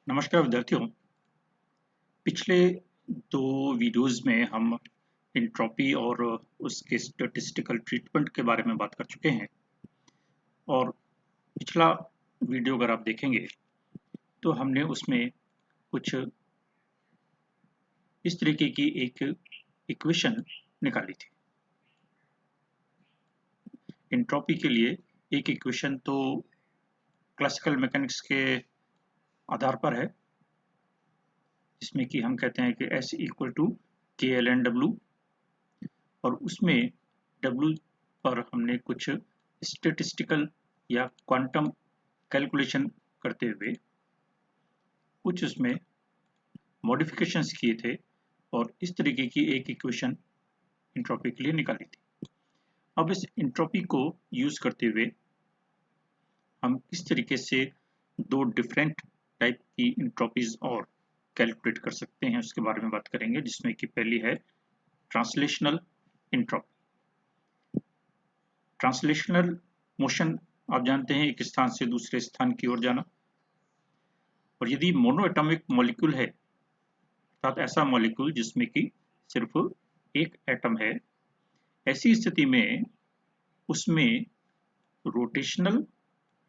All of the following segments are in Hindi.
नमस्कार विद्यार्थियों। पिछले दो वीडियोस में हम एंट्रोपी और उसके स्टैटिस्टिकल ट्रीटमेंट के बारे में बात कर चुके हैं और पिछला वीडियो अगर आप देखेंगे तो हमने उसमें कुछ इस तरीके की एक इक्वेशन निकाली थी। एंट्रोपी के लिए एक इक्वेशन तो क्लासिकल मैकेनिक्स के आधार पर है, जिसमें कि हम कहते हैं कि S इक्वल टू के एल एन डब्ल्यू, और उसमें W पर हमने कुछ स्टैटिस्टिकल या क्वांटम कैलकुलेशन करते हुए कुछ उसमें मॉडिफिकेशंस किए थे और इस तरीके की एक इक्वेशन एंट्रोपी के लिए निकाली थी। अब इस एंट्रोपी को यूज करते हुए हम किस तरीके से दो डिफरेंट टाइप की एंट्रोपीज और कैलकुलेट कर सकते हैं उसके बारे में बात करेंगे, जिसमें कि पहली है ट्रांसलेशनल एंट्रोपी। ट्रांसलेशनल मोशन आप जानते हैं, एक स्थान से दूसरे स्थान की ओर जाना। और यदि मोनो एटॉमिक मॉलिक्यूल है, अर्थात ऐसा मॉलिक्यूल जिसमें कि सिर्फ एक एटम है, ऐसी स्थिति में उसमें रोटेशनल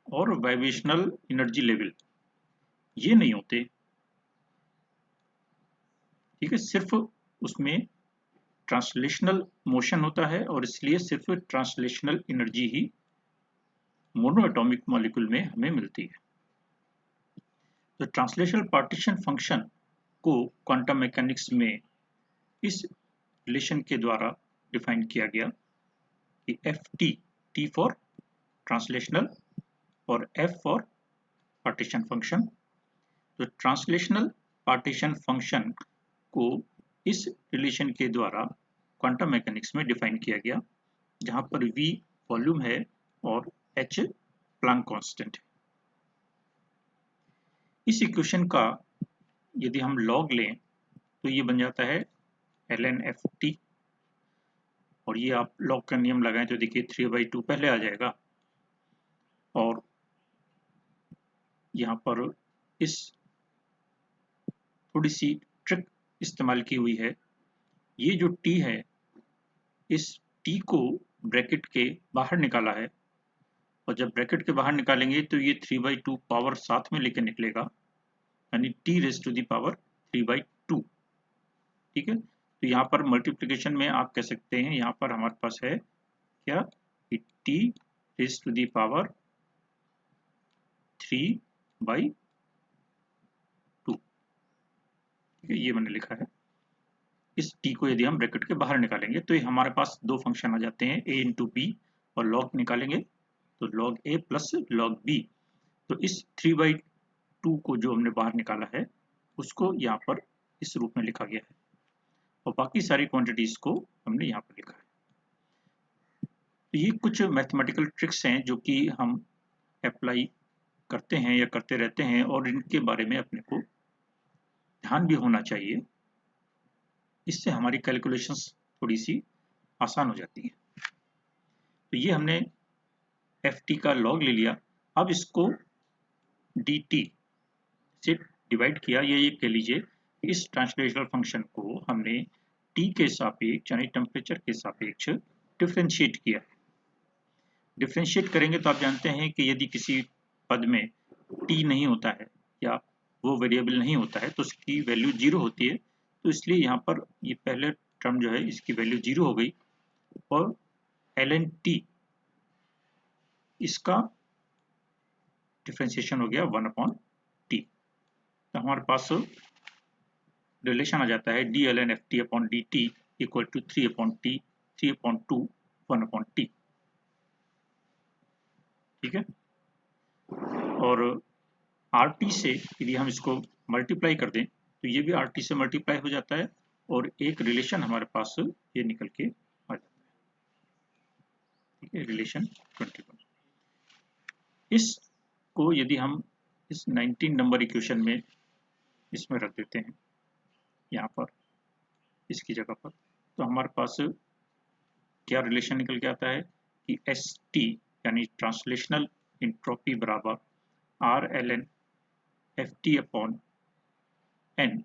और वाइब्रेशनल एनर्जी लेवल ये नहीं होते। ठीक है, सिर्फ उसमें ट्रांसलेशनल मोशन होता है और इसलिए सिर्फ ट्रांसलेशनल एनर्जी ही मोनो एटॉमिक मॉलिक्यूल में हमें मिलती है। तो ट्रांसलेशनल पार्टीशन फंक्शन को क्वांटम मैकेनिक्स में इस रिलेशन के द्वारा डिफाइन किया गया कि एफ टी फॉर ट्रांसलेशनल और एफ फॉर पार्टीशन फंक्शन। तो ट्रांसलेशनल पार्टीशन फंक्शन को इस रिलेशन के द्वारा क्वांटम मैकेनिक्स में डिफाइन किया गया, जहां पर v वॉल्यूम है और h प्लैंक कांस्टेंट है। इस इक्वेशन का यदि हम लॉग लें तो ये बन जाता है ln ft, और ये आप लॉग का नियम लगाएं तो देखिए 3/2 पहले आ जाएगा। और यहाँ पर इस थोड़ी सी ट्रिक इस्तेमाल की हुई है। ये जो t है, इस t को ब्रैकेट के बाहर निकाला है, और जब ब्रैकेट के बाहर निकालेंगे तो ये 3/2 पावर साथ में लेके निकलेगा, यानी t raise to the power 3/2। ठीक है, तो यहाँ पर मल्टीप्लिकेशन में आप कह सकते हैं, यहाँ पर हमारे पास है क्या कि t raise to the power 3/2। ठीक है, ये मैंने लिखा है। इस t को यदि हम ब्रैकेट के बाहर निकालेंगे तो ये हमारे पास दो फंक्शन आ जाते हैं, a इंटू बी, और लॉग निकालेंगे तो log a plus log b। तो इस 3/2 को जो हमने बाहर निकाला है उसको यहाँ पर इस रूप में लिखा गया है, और बाकी सारी क्वांटिटीज को हमने यहाँ पर लिखा है। तो ये कुछ मैथमेटिकल ट्रिक्स हैं जो कि हम अप्लाई करते हैं या करते रहते हैं, और इनके बारे में अपने को ध्यान भी होना चाहिए। इससे हमारी कैलकुलेशंस थोड़ी सी आसान हो जाती है। तो ये हमने ft का लॉग ले लिया। अब इसको dt से डिवाइड किया। ये कह लीजिए इस ट्रांसलेशनल फंक्शन को हमने t के सापेक्ष यानी टेम्परेचर के सापेक्ष डिफरेंशिएट किया। डिफरेंशिएट करेंगे तो आप जानते हैं कि यदि किसी पद में t नहीं होता है या वो वेरिएबल नहीं होता है तो उसकी वैल्यू 0 होती है। तो इसलिए यहाँ पर ये पहले टर्म जो है इसकी वैल्यू 0 हो गई, और ln t इसका डिफरेंशिएशन हो गया 1/t। तो हमारे पास रिलेशन आ जाता है D L N F T upon D T equal to 3/t 3/2 1/t। ठीक है, और आर टी से यदि हम इसको मल्टीप्लाई कर दें तो ये भी आर टी से मल्टीप्लाई हो जाता है, और एक रिलेशन हमारे पास ये निकल के आ जाता है। ठीक है, रिलेशन 21। इसको यदि हम इस 19 नंबर इक्वेशन में इसमें रख देते हैं, यहाँ पर इसकी जगह पर, तो हमारे पास क्या रिलेशन निकल के आता है कि एस टी यानी ट्रांसलेशनल एंट्रोपी बराबर R L N ft upon n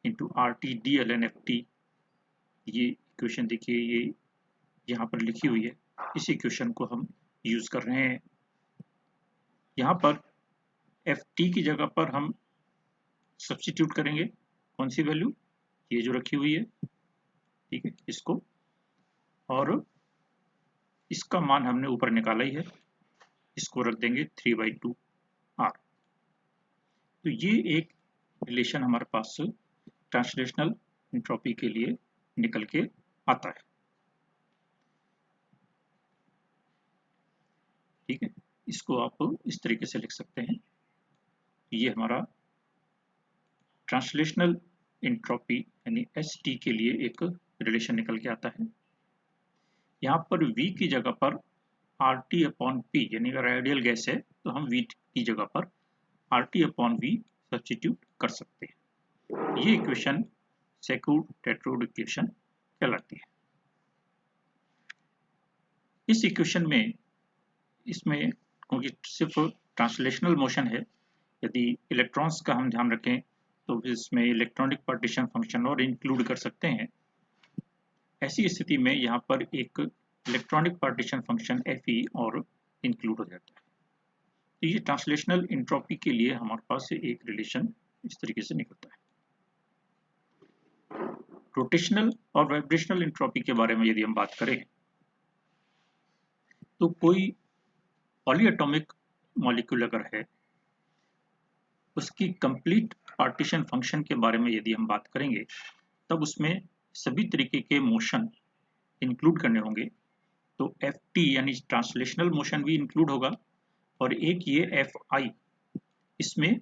into R T D L N F T. ये इक्वेशन देखिए, ये यहाँ पर लिखी हुई है, इस इक्वेशन को हम यूज कर रहे हैं। यहाँ पर एफ टी की जगह पर हम सब्स्टिट्यूट करेंगे कौन सी वैल्यू, ये जो रखी हुई है, ठीक है, इसको, और इसका मान हमने ऊपर निकाला ही है, इसको रख देंगे 3/2 r। तो ये एक रिलेशन हमारे पास ट्रांसलेशनल एंट्रोपी के लिए निकल के आता है, ठीक है। इसको आप इस तरीके से लिख सकते हैं, ये हमारा ट्रांसलेशनल एंट्रोपी यानी एसटी के लिए एक रिलेशन निकल के आता है। यहाँ पर V की जगह पर RT अपॉन P, यानी अगर आइडियल गैस है तो हम V की जगह पर RT अपॉन V सब्स्टिट्यूट कर सकते हैं। ये इक्वेशन सेकूड-टेट्राउड इक्वेशन कहलाती है। इस इक्वेशन में, इसमें क्योंकि सिर्फ ट्रांसलेशनल मोशन है, यदि इलेक्ट्रॉन्स का हम ध्यान रखें तो इसमें इलेक्ट्रॉनिक पार्टीशन फंक्शन और इंक्लूड कर सकते हैं। ऐसी स्थिति में यहाँ पर एक इलेक्ट्रॉनिक पार्टीशन फंक्शन Fe और इंक्लूड हो जाता है। तो ये ट्रांसलेशनल एंट्रोपी के लिए हमारे पास एक रिलेशन इस तरीके से निकलता है। रोटेशनल और वाइब्रेशनल एंट्रोपी के बारे में यदि हम बात करें तो कोई पॉलीएटॉमिक मॉलिक्यूल अगर है, उसकी कंप्लीट पार्टीशन फंक्शन के बारे में यदि हम बात करेंगे, तब उसमें सभी तरीके के मोशन इंक्लूड करने होंगे। तो एफ टी यानी ट्रांसलेशनल मोशन भी इंक्लूड होगा, और एक ये एफ आई, इसमें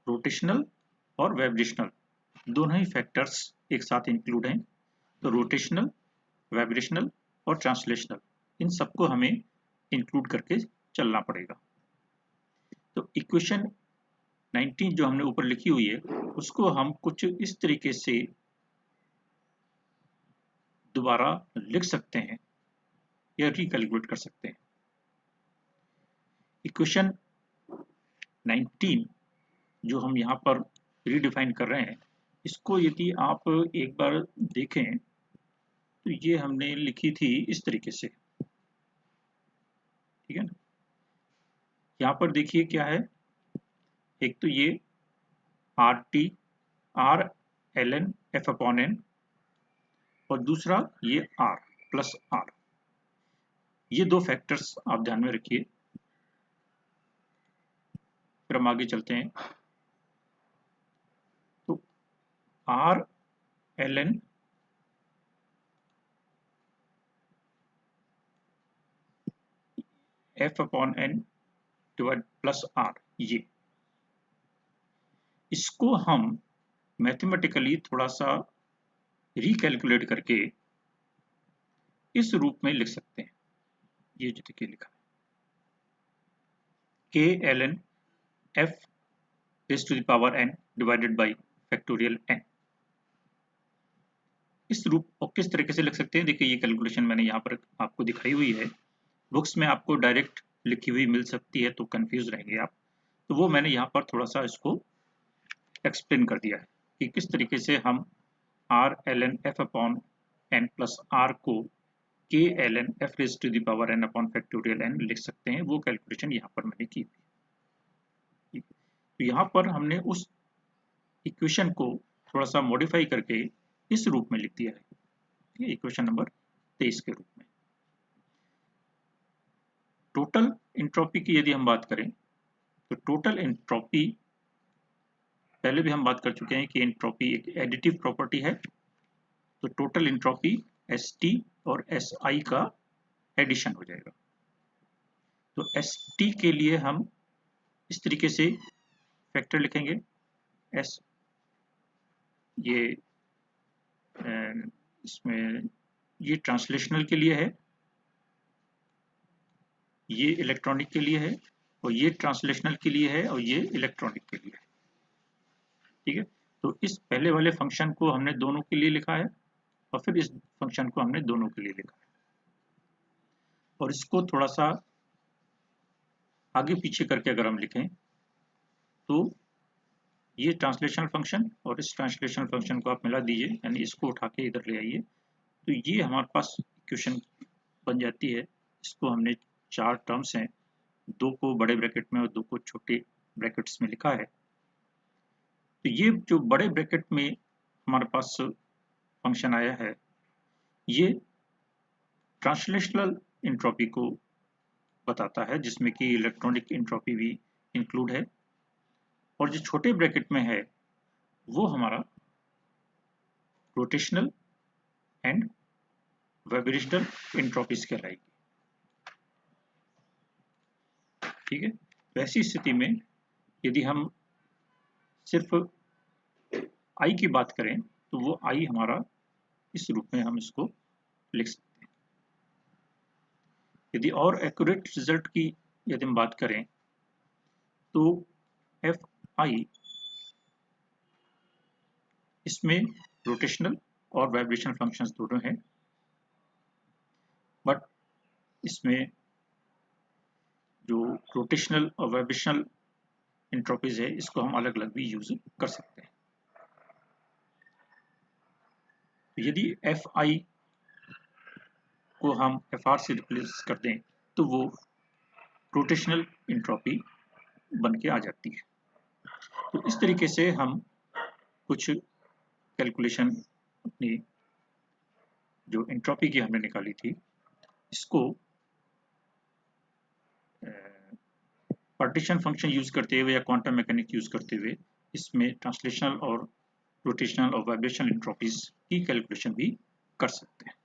रोटेशनल और वाइब्रेशनल दोनों ही फैक्टर्स एक साथ इंक्लूड हैं। तो रोटेशनल, वाइब्रेशनल और ट्रांसलेशनल, इन सबको हमें इंक्लूड करके चलना पड़ेगा। तो इक्वेशन 19 जो हमने ऊपर लिखी हुई है, उसको हम कुछ इस तरीके से दोबारा लिख सकते हैं या रिकैलकुलेट कर सकते हैं। इक्वेशन 19 जो हम यहाँ पर रीडिफाइन कर रहे हैं, इसको यदि आप एक बार देखें तो ये हमने लिखी थी इस तरीके से, ठीक है ना। यहाँ पर देखिए क्या है, एक तो ये R T R L N F upon N, और दूसरा ये आर प्लस आर। ये दो फैक्टर्स आप ध्यान में रखिए। फिर हम आगे चलते हैं। तो R L N F upon N divide plus R, ये इसको हम मैथमेटिकली थोड़ा सा रिकैलकुलेट करके इस रूप में लिख सकते हैं। ये जो देखिए लिखा है, K L N F raise to the power n divided by factorial n। इस रूप को किस तरीके से लिख सकते हैं, देखिए ये कैलकुलेशन मैंने यहाँ पर आपको दिखाई हुई है। बुक्स में आपको डायरेक्ट लिखी हुई मिल सकती है तो कंफ्यूज रहेंगे आप, तो वो मैंने यहाँ पर थोड़ा सा इसको एक्सप्लेन कर दिया है कि किस तरीके से हम R L N F upon N plus R को K L N F raise to the power n upon factorial n लिख सकते हैं। वो कैलकुलेशन यहाँ पर मैंने की हुई। तो यहाँ पर हमने उस इक्वेशन को थोड़ा सा मॉडिफाई करके इस रूप में लिख दिया है, इक्वेशन नंबर 23 के रूप में। टोटल एंट्रोपी की यदि हम बात करें तो टोटल एंट्रोपी, पहले भी हम बात कर चुके हैं कि एंट्रोपी एक एडिटिव प्रॉपर्टी है। तो टोटल एंट्रोपी एस टी और एस आई का एडिशन हो जाएगा। तो एस टी के लिए हम इस तरीके से फैक्टर लिखेंगे, एस, ये इसमें ये ट्रांसलेशनल के लिए है, ये इलेक्ट्रॉनिक के लिए है, और ये ट्रांसलेशनल के लिए है, और ये इलेक्ट्रॉनिक के लिए है, ठीक है। तो इस पहले वाले फंक्शन को हमने दोनों के लिए लिखा है, और फिर इस फंक्शन को हमने दोनों के लिए लिखा है, और इसको थोड़ा सा आगे पीछे करके अगर हम लिखें तो ये ट्रांसलेशनल फंक्शन और इस ट्रांसलेशनल फंक्शन को आप मिला दीजिए, यानी इसको उठा के इधर ले आइए, तो ये हमारे पास इक्वेशन बन जाती है। इसको हमने 4 टर्म्स हैं, 2 को बड़े ब्रैकेट में और 2 को छोटे ब्रैकेट्स में लिखा है। तो ये जो बड़े ब्रैकेट में हमारे पास फंक्शन आया है, ये ट्रांसलेशनल एंट्रोपी को बताता है, जिसमें कि इलेक्ट्रॉनिक एंट्रोपी भी इंक्लूड है, और जो छोटे ब्रैकेट में है वो हमारा रोटेशनल एंड वाइब्रेशनल एंट्रोपीज कहलाएगी। ठीक है, वैसी स्थिति में यदि हम सिर्फ आई की बात करें तो वो आई हमारा इस रूप में हम इसको लिख सकते हैं। यदि और एक्यूरेट रिजल्ट की यदि हम बात करें तो एफ आई, इसमें रोटेशनल और वाइब्रेशनल फंक्शंस दोनों हैं, बट इसमें जो रोटेशनल और वाइब्रेशनल एंट्रोपीज है इसको हम अलग अलग भी यूज कर सकते हैं। यदि एफ आई को हम एफ आर से रिप्लेस कर दें तो वो रोटेशनल एंट्रोपी बन के आ जाती है। तो इस तरीके से हम कुछ कैलकुलेशन अपनी जो एंट्रोपी की हमने निकाली थी इसको पार्टीशन फंक्शन यूज करते हुए या क्वांटम मैकेनिक्स यूज करते हुए इसमें ट्रांसलेशनल और रोटेशनल और वाइब्रेशनल एंट्रोपीज की कैलकुलेशन भी कर सकते हैं।